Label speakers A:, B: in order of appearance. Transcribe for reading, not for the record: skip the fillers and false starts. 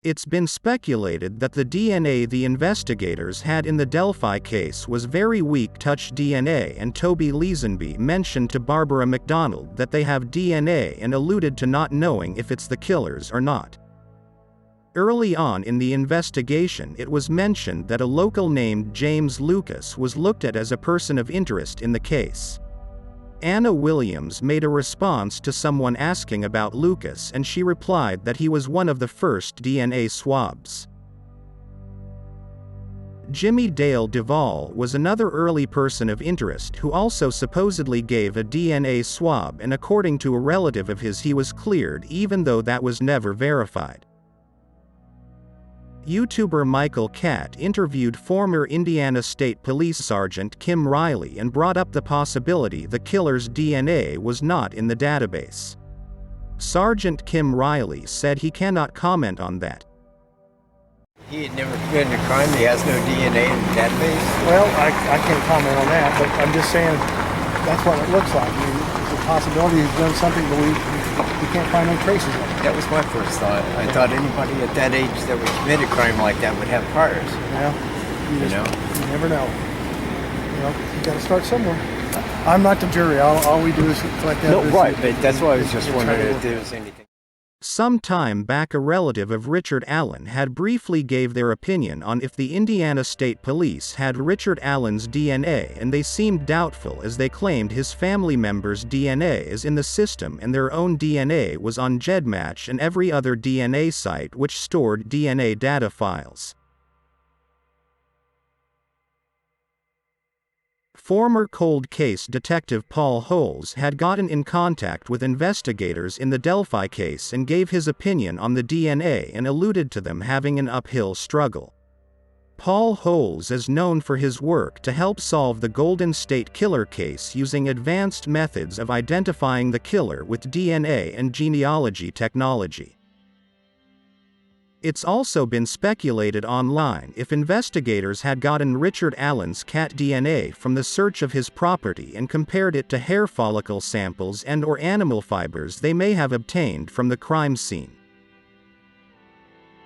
A: It's been speculated that the DNA the investigators had in the Delphi case was very weak touch DNA, and Toby Leesenby mentioned to Barbara McDonald that they have DNA and alluded to not knowing if it's the killers or not. Early on in the investigation, it was mentioned that a local named James Lucas was looked at as a person of interest in the case. Anna Williams made a response to someone asking about Lucas, and she replied that he was one of the first DNA swabs. Jimmy Dale Duvall was another early person of interest who also supposedly gave a DNA swab, and according to a relative of his, he was cleared even though that was never verified. YouTuber Michael Catt interviewed former Indiana State Police Sergeant Kim Riley and brought up the possibility the killer's DNA was not in the database. Sergeant Kim Riley said he cannot comment on that.
B: He had never committed a crime, he has no DNA in the database?
C: Well, I can't comment on that, but I'm just saying that's what it looks like. I mean, there's a possibility he's done something, but we can't find no traces of it.
B: That was my first thought. I thought anybody at that age that would commit a crime like that would have priors.
C: Yeah, you never know. You know, you got to start somewhere. I'm not the jury. All we do is collect evidence.
B: No, right, but that's why I was just wondering if there was anything.
A: Some time back, a relative of Richard Allen had briefly gave their opinion on if the Indiana State Police had Richard Allen's DNA, and they seemed doubtful as they claimed his family members' DNA is in the system and their own DNA was on GEDmatch and every other DNA site which stored DNA data files. Former cold case detective Paul Holes had gotten in contact with investigators in the Delphi case and gave his opinion on the DNA and alluded to them having an uphill struggle. Paul Holes is known for his work to help solve the Golden State Killer case using advanced methods of identifying the killer with DNA and genealogy technology. It's also been speculated online if investigators had gotten Richard Allen's cat DNA from the search of his property and compared it to hair follicle samples and/or animal fibers they may have obtained from the crime scene.